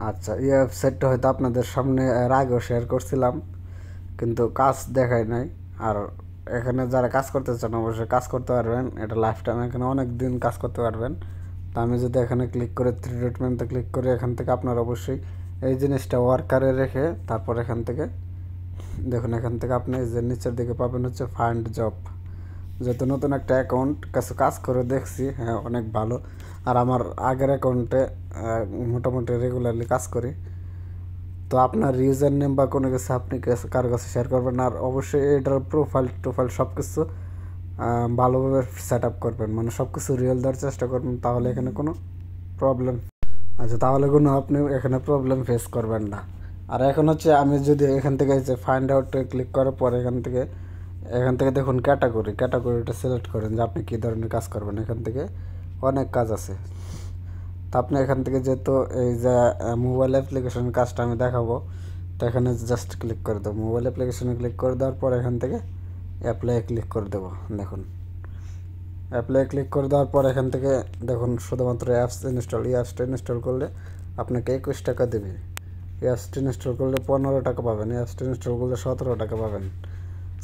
আচ্ছা, এই ওয়েবসাইটটা হয়তো আপনাদের সামনে এর আগেও শেয়ার করছিলাম, কিন্তু কাজ দেখায় নাই। আর এখানে যারা কাজ করতে চান অবশ্যই কাজ করতে পারবেন, এটা লাইফ টাইম এখানে অনেক দিন কাজ করতে পারবেন। তো আমি যদি এখানে ক্লিক করে থ্রি ডট মেনুতে ক্লিক করে এখান থেকে আপনার অবশ্যই এই জিনিসটা ওয়ার্কারে রেখে তারপর এখান থেকে দেখুন, এখান থেকে আপনি যে নিচের দিকে পাবেন হচ্ছে ফাইন্ড জব। যেহেতু নতুন একটা অ্যাকাউন্ট কাছে কাজ করে দেখছি, হ্যাঁ অনেক ভালো। আর আমার আগের অ্যাকাউন্টে মোটামুটি রেগুলারলি কাজ করি। তো আপনার ইউজার নেম বা কোনো কিছু আপনি কারো কাছে শেয়ার করবেন। আর অবশ্যই এটার টোফাইল সব কিছু ভালোভাবে সেট আপ করবেন, মানে সব কিছু রিয়েল দেওয়ার চেষ্টা করবেন, তাহলে এখানে কোনো প্রবলেম, আচ্ছা তাহলে কোনো আপনি এখানে প্রবলেম ফেস করবেন না। আর এখন হচ্ছে আমি যদি এখান থেকে যে ফাইন্ড আউটে ক্লিক করার পর এখান থেকে দেখুন ক্যাটাগরিটা সিলেক্ট করেন যে আপনি কী ধরনের কাজ করবেন। এখান থেকে অনেক কাজ আছে। তো আপনি এখান থেকে যেহেতু এই যে মোবাইল অ্যাপ্লিকেশনের কাজটা আমি দেখাবো, তো এখানে জাস্ট ক্লিক করে দেবো, মোবাইল অ্যাপ্লিকেশনে ক্লিক করে দেওয়ার পর এখান থেকে অ্যাপ্লাই ক্লিক করে দেবো। দেখুন অ্যাপ্লাই ক্লিক করে দেওয়ার পর এখান থেকে দেখুন শুধুমাত্র এই অ্যাপসটা ইনস্টল করলে আপনাকে 21 টাকা দেবে। এই অ্যাপসটা ইনস্টল করলে 15 টাকা পাবেন, এই অ্যাপসটা ইনস্টল করলে 17 টাকা পাবেন।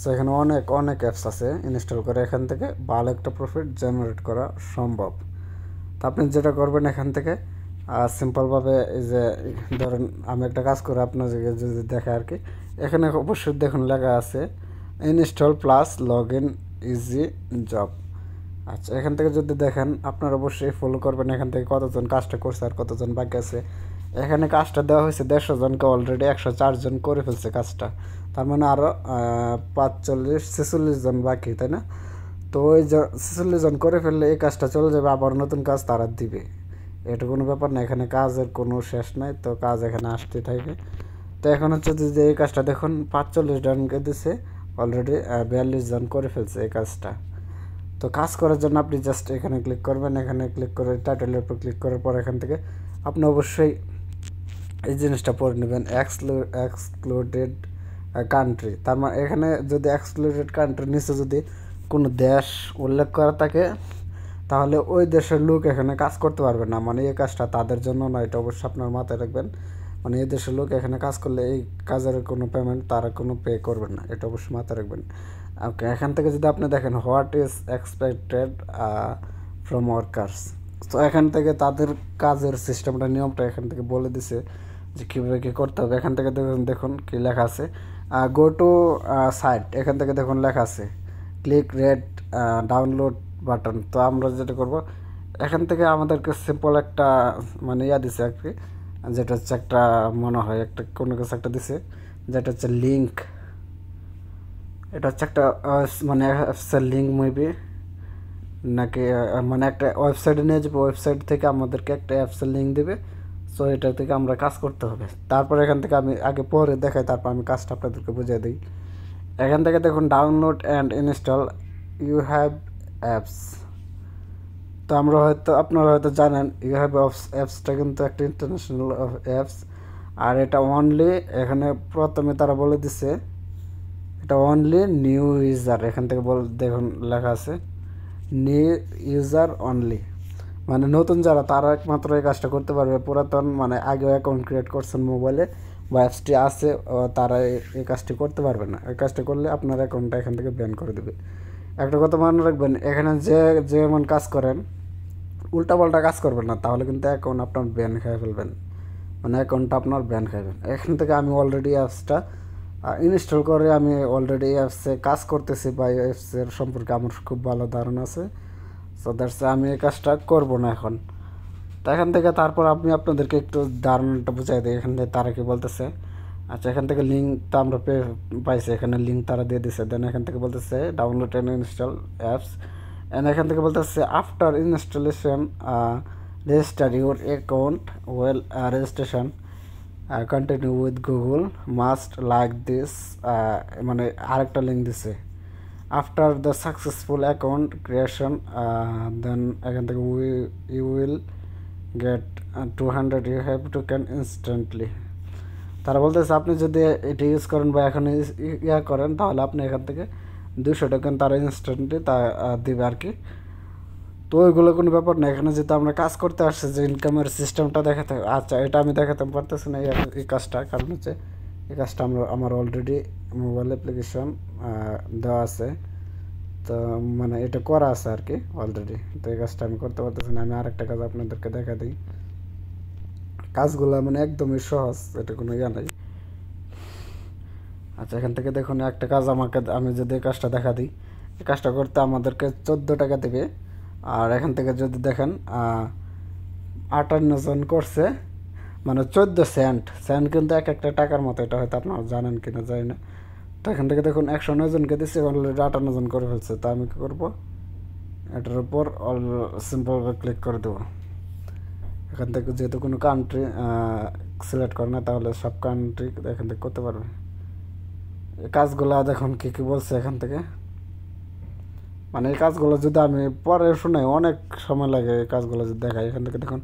সো এখানে অনেক অনেক অ্যাপস আছে ইনস্টল করে এখান থেকে ভালো একটা প্রফিট জেনারেট করা সম্ভব। তো আপনি যেটা করবেন এখান থেকে সিম্পলভাবে এই যে ধরেন আমি একটা কাজ করে আপনাদেরকে যদি দেখে আর কি, এখানে অবশ্যই দেখুন লেখা আছে install plus log in easy job. আচ্ছা এখান থেকে যদি দেখেন আপনারা অবশ্যই ফলো করবেন এখান থেকে কতজন কাজটা করছে আর কতজন বাকি আছে। এখানে কাজটা দেওয়া হয়েছে 150 জনকে, অলরেডি 104 জন করে ফেলছে কাজটা। তার মানে আরও 45-46 জন বাকি, তাই না? তো ওই 46 জন করে ফেললে এই কাজটা চলে যাবে, আবার নতুন কাজ তারা দিবে। এটা কোনো ব্যাপার না, এখানে কাজের কোনো শেষ নাই, তো কাজ এখানে আসতে থাকবে। তো এখন হচ্ছে যে এই কাজটা দেখুন 45 জনকে দিছে, অলরেডি 42 জন করে ফেলছে এই কাজটা। তো কাজ করার জন্য আপনি জাস্ট এখানে ক্লিক করবেন, এখানে ক্লিক করে টাইটেলের উপর ক্লিক করার পর এখান থেকে আপনি অবশ্যই এই জিনিসটা পড়ে নেবেন এক্সক্লুডেড কান্ট্রি। তার মানে এখানে যদি এক্সক্লুডেড কান্ট্রির নিচে যদি কোনো দেশ উল্লেখ করা থাকে তাহলে ওই দেশের লোক এখানে কাজ করতে পারবে না, মানে এই কাজটা তাদের জন্য না, এটা অবশ্যই আপনার মাথায় রাখবেন। মানে এই দেশের লোক এখানে কাজ করলে এই কাজের কোনো পেমেন্ট তারা কোনো পে করবে না, এটা অবশ্যই মাথায় রাখবেন। ওকে, এখান থেকে যদি আপনি দেখেন what is expected from workers, তো এখান থেকে তাদের কাজের সিস্টেমটা নিয়মটা এখান থেকে বলে দিছে যে কীভাবে কী করতে হবে। এখান থেকে দেখুন কী লেখা আছে, গো টু সাইট, এখান থেকে দেখুন লেখা আছে ক্লিক রেড ডাউনলোড বাটন। তো আমরা যেটা করব এখান থেকে আমাদেরকে সিম্পল একটা মানে দিছে আর কি, যেটা হচ্ছে একটা মনে হয় একটা কোনো কিছু একটা দিছে, যেটা হচ্ছে লিঙ্ক। এটা হচ্ছে একটা মানে অ্যাপসের লিঙ্ক মেবি নাকি মানে একটা ওয়েবসাইটে নিয়ে যাবে, ওয়েবসাইট থেকে আমাদেরকে একটা অ্যাপসের লিঙ্ক দেবে। সো এটা থেকে আমরা কাজ করতে হবে। তারপর এখান থেকে আমি আগে পরে দেখাই, তারপর আমি কাজটা আপনাদেরকে বুঝিয়ে দিই। এখান থেকে দেখুন download and install you have apps. তো আপনারা হয়তো জানেন ইউ হ্যাভ অ্যাপসটা কিন্তু একটা ইন্টারন্যাশনাল অ্যাপস। আর এটা অনলি, এখানে প্রথমে তারা বলে দিছে এটা অনলি নিউ ইউজার। এখান থেকে দেখুন লেখা আছে নিউ ইউজার অনলি, মানে নতুন যারা তারা একমাত্র এই কাজটা করতে পারবে। পুরাতন মানে আগেও অ্যাকাউন্ট ক্রিয়েট করছেন মোবাইলে বা অ্যাপসটি আছে, তারা এই কাজটি করতে পারবে না। এই কাজটি করলে আপনার অ্যাকাউন্টটা এখান থেকে ব্যান করে দেবে। একটা কথা মনে রাখবেন, এখানে যেমন কাজ করেন উল্টাপাল্টা কাজ করবেন না, তাহলে কিন্তু অ্যাকাউন্ট আপনার ব্যান খেয়ে ফেলবেন, মানে অ্যাকাউন্টটা আপনার ব্যান খাবেন। এখান থেকে আমি অলরেডি অ্যাপসটা ইনস্টল করে আমি অলরেডি অ্যাপসে কাজ করতেছি বা অ্যাপসের সম্পর্কে আমার খুব ভালো ধারণা আছে। সো দ্যাটস আমি এই কাজটা করবো না এখন। তো এখান থেকে তারপর আমি আপনাদেরকে একটু ধারণাটা বুঝাই দিই এখান থেকে তারা কি বলতেছে। আচ্ছা এখান থেকে লিঙ্কটা আমরা পাইছি, এখানে লিঙ্ক তারা দিয়ে দিছে। দেন এখান থেকে বলতেছে download and install apps, and এখান থেকে বলতেছে after installation register your account well registration continue with Google must like this, মানে আরেকটা লিঙ্ক দিছে after the successful account creation then এখান থেকে you will get 200 you have to can instantly. তারা বলতেছে আপনি যদি এটা ইউজ করেন বা এখন করেন তাহলে আপনি এখান থেকে 200 টোকেন তারা ইনস্ট্যান্টলি তা দিবে আর কি। তো ওইগুলো কোনো ব্যাপার না। এখানে যেহেতু আমরা কাজ করতে আসছি যে ইনকামের সিস্টেমটা দেখাতে হবে। আচ্ছা, এটা আমি দেখাতে পারতেছি না এই কাজটা, কারণ হচ্ছে এই কাজটা আমার অলরেডি মোবাইল অ্যাপ্লিকেশন দেওয়া আছে, তো মানে এটা করা আছে আর কি অলরেডি। তো এই কাজটা আমি করতে পারতেছি না। আমি আরেকটা কাজ আপনাদেরকে দেখা দিই। কাজগুলো মানে একদমই সহজ, এটা কোনো ইয়া নাই। আচ্ছা, এখান থেকে দেখুন একটা কাজ আমি যদি এই কাজটা দেখা দিই, এই কাজটা করতে আমাদেরকে 14 টাকা দেবে। আর এখান থেকে যদি দেখেন 58 জন করছে, মানে 14 সেন্ট। সেন্ট কিন্তু এক একটা টাকার মতো, এটা হয়তো আপনারা জানেন কিনা জানি না। তো এখান থেকে দেখুন 109 জনকে দিচ্ছে, অলরেডি 58 জন করে ফেলছে। তো আমি কী করবো, এটার উপর সিম্পলভাবে ক্লিক করে দেবো। এখান থেকে যেহেতু কোনো কান্ট্রি সিলেক্ট করে না, তাহলে সব কান্ট্রি এখান থেকে করতে পারবে। এই কাজগুলো দেখুন কী কী বলছে এখান থেকে। মানে এই কাজগুলো যদি আমি পরে শুনাই অনেক সময় লাগে। এই কাজগুলো যদি দেখাই, এখান থেকে দেখুন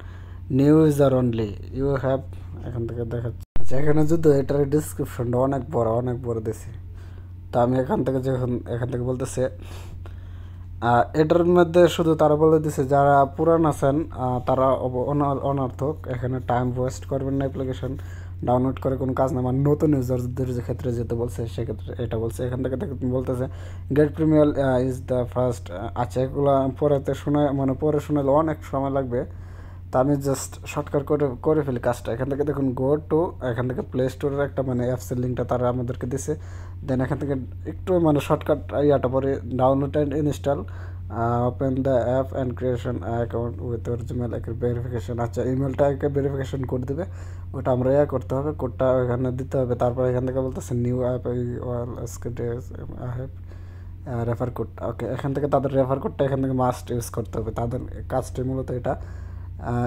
new user only you have, এখান থেকে দেখাচ্ছে। আচ্ছা, এখানে যদি এটার ডিসক্রিপশনটা অনেক বড় দিছে। তো আমি এখান থেকে বলতেছে এটার মধ্যে শুধু তারা বলে দিছে যারা পুরান আছেন তারা অনর্থক, এখানে টাইম ওয়েস্ট করবেন না, অ্যাপ্লিকেশন ডাউনলোড করে কোনো কাজ না। মানে নতুন ইউজারদের যে ক্ষেত্রে যেতে বলছে সেক্ষেত্রে এটা বলছে। এখান থেকে বলতেছে get premier is the first. আচ্ছা, এগুলো পরে শোনালে অনেক সময় লাগবে। তা আমি জাস্ট শর্টকাট করে ফেলি কাজটা। এখান থেকে দেখুন এখান থেকে প্লে স্টোরের একটা মানে অ্যাপসের লিঙ্কটা তারা আমাদেরকে দিছে। দেন এখান থেকে একটু মানে শর্টকাট ইয়াটা পরে download and install, open the app and creation account with or Gmail verification. আচ্ছা, ইমেলটাকে ভেরিফিকেশন কোড দেবে, ওটা আমরা করতে হবে, কোডটা এখানে দিতে হবে। তারপর এখান থেকে বলতেছে new app app refer code. Okay, এখান থেকে তাদের রেফার কোডটা এখান থেকে মাস্ট ইউজ করতে হবে। তাদের কাজটি মূলত এটা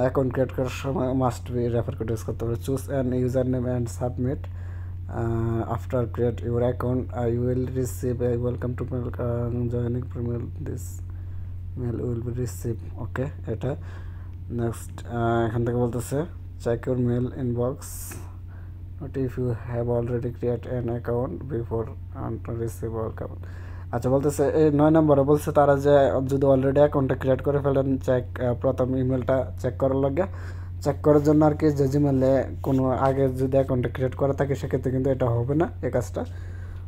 অ্যাকাউন্ট ক্রিয়েট করার সময় must be refer code use করতে হবে। Choose an user name and submit after create your account you will receive a welcome to mail joining premier this mail will be receive. Okay, এটা next. এখান থেকে বলতেছে check your mail inbox not if you have already create an account before receive welcome. আচ্ছা, বলতেছে এই 9 নম্বরে বলছে তারা যে যদি অলরেডি অ্যাকাউন্টটা ক্রিয়েট করে ফেলেন, প্রথম ইমেলটা চেক করার লাগে, চেক করার জন্য আর কি। যে জিমেলে কোনো আগে যদি অ্যাকাউন্টটা ক্রিয়েট করা থাকে সেক্ষেত্রে কিন্তু এটা হবে না এই কাজটা।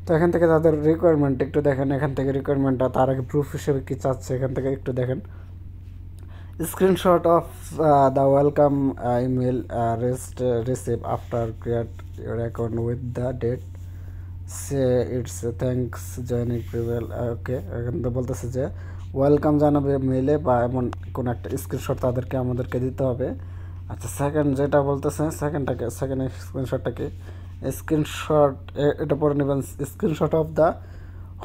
তো এখান থেকে তাদের রিকোয়ারমেন্ট একটু দেখেন। এখান থেকে রিকোয়ারমেন্টটা তার আগে প্রুফ হিসেবে কী চাচ্ছে এখান থেকে একটু দেখেন। Screenshot of the welcome email receive after create your account with the date say it's thanks joining prevail. Okay, এখান থেকে বলতেছে যে ওয়েলকাম জানাবে মেলে বা এমন কোনো একটা স্ক্রিনশট আমাদেরকে দিতে হবে। আচ্ছা, সেকেন্ড যেটা বলতেছে সেকেন্ড স্ক্রিনশটটাকে স্ক্রিনশট এটা পরে নেবেন। Screenshot of the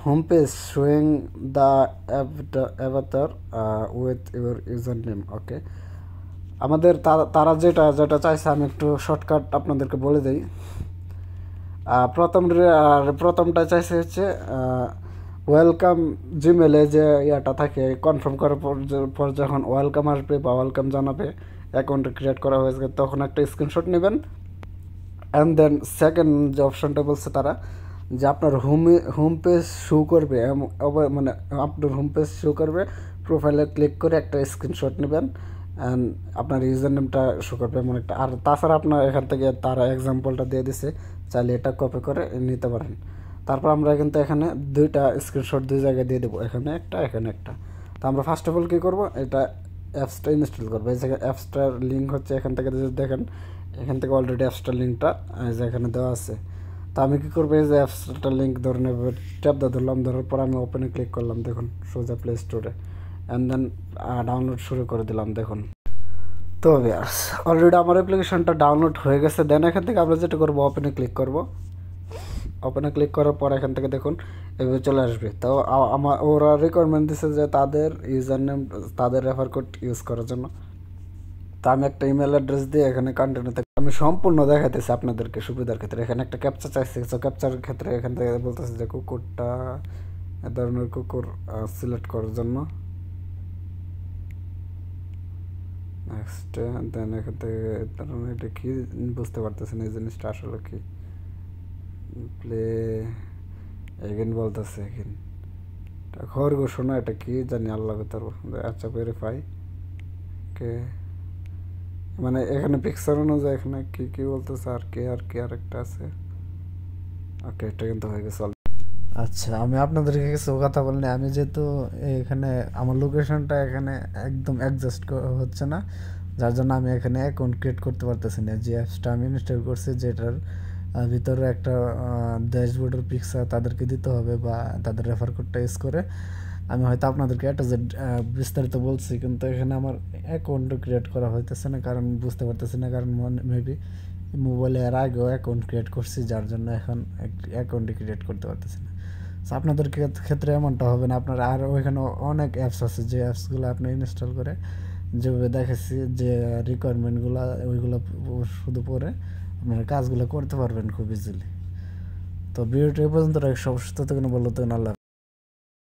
home page showing the avatar with your user name. Okay, আমাদের তারা যেটা চাইছে আমি একটু শর্টকাট আপনাদেরকে বলে দিই। প্রথমটা চাইছে হচ্ছে ওয়েলকাম জিমেলে যে ইয়াটা থাকে কনফার্ম করার পর যখন ওয়েলকাম আসবে বা ওয়েলকাম জানাবে অ্যাকাউন্ট ক্রিয়েট করা হয়েছে, তখন একটা স্ক্রিনশট নেবেন। অ্যান্ড দেন সেকেন্ড যে অপশনটা বলছে তারা যে আপনার হোম পেজ শো করবে, মানে আপনার হোম পেজ শো করবে, প্রোফাইলে ক্লিক করে একটা স্ক্রিনশট নেবেন অ্যান্ড আপনার ইউজার নেমটা শো করবে এমন একটা। আর তাছাড়া আপনার এখান থেকে তারা এক্সাম্পলটা দিয়ে দিছে, চাইলে এটা কপি করে নিতে পারেন। তারপর আমরা কিন্তু এখানে দুইটা স্ক্রিনশট দুই জায়গায় দিয়ে দেবো, এখানে একটা। তো আমরা ফার্স্ট অফ অল কী করবো, এটা অ্যাপসটা ইনস্টল করবো। এই জায়গায় অ্যাপসটার লিঙ্ক হচ্ছে এখান থেকে যদি দেখেন, এখান থেকে অলরেডি অ্যাপসটার লিঙ্কটা এই যে এখানে দেওয়া আছে। তো আমি কী করবো, এই যে অ্যাপসটার লিঙ্ক ধরে নেব, ট্যাপ ধরলাম, ধরার পর আমি ওপেনে ক্লিক করলাম, দেখুন সোজা প্লে স্টোরে, অ্যান্ড দেন ডাউনলোড শুরু করে দিলাম। দেখুন তো অলরেডি আমার অ্যাপ্লিকেশনটা ডাউনলোড হয়ে গেছে। দেন এখান থেকে আমরা যেটা করবো, ওপেনে ক্লিক করব। ওপেনে ক্লিক করার পর এখান থেকে দেখুন এভাবে চলে আসবে। তো ওরা রিকোয়ারমেন্ট দিচ্ছে যে তাদের ইউজার নেম, তাদের রেফার কোড ইউজ করার জন্য। তা আমি একটা ইমেল অ্যাড্রেস দিয়ে এখানে কন্টিনিউতে আমি সম্পূর্ণ দেখাইতেছি আপনাদেরকে সুবিধার ক্ষেত্রে। এখানে একটা ক্যাপচা চাইছে, সো ক্যাপচার ক্ষেত্রে এখান থেকে বলতেছে যে কুকুরটা এ ধরনের কুকুর সিলেক্ট করার জন্য। নেক্সট দেন এখান থেকে এটা কি বুঝতে পারতেছেন এই জিনিসটা আসলে কি। প্লে এগেন বলতেছে, এগেন খরগোশ না, এটা কি জানি আল্লাহ তার। আচ্ছা ভেরিফাই কে, মানে এখানে পিকচার অনুযায়ী এখানে কি কি বলতেছে, আর কি আর কি আরেকটা আছে। ওকে, এটা কিন্তু হয়ে গেছে। আচ্ছা, আমি আপনাদেরকে কিছু কথা বলিনি। আমি যেহেতু এখানে আমার লোকেশনটা এখানে একদম অ্যাডজাস্ট হচ্ছে না, যার জন্য আমি এখানে অ্যাকাউন্ট ক্রিয়েট করতে পারতেছি না। যে অ্যাপসটা আমি ইনস্টল করছি, যেটার ভিতরে একটা ড্যাশবোর্ডের পিকচার তাদেরকে দিতে হবে বা তাদের রেফার কোডটা ইউজ করে আমি হয়তো আপনাদেরকে একটা যে বিস্তারিত বলছি, কিন্তু এখানে আমার অ্যাকাউন্টও ক্রিয়েট করা হইতেছে না, কারণ বুঝতে পারতেছি না, কারণ মেবি মোবাইলে এর আগেও অ্যাকাউন্ট ক্রিয়েট করছি, যার জন্য এখন অ্যাকাউন্টই ক্রিয়েট করতে পারতেছি না। সো আপনাদের ক্ষেত্রে এমনটা হবে না। আপনার আর ওইখানে অনেক অ্যাপস আছে, যে অ্যাপসগুলো আপনি ইনস্টল করে যেভাবে দেখেছি যে রিকোয়ারমেন্টগুলো ওইগুলো শুধু পরে আপনারা কাজগুলো করতে পারবেন খুব ইজিলি। তো ভিডিওটি এই পর্যন্ত রাখি। সব সুস্থ থাকুন, ভালো থাকুন, আল্লাহ।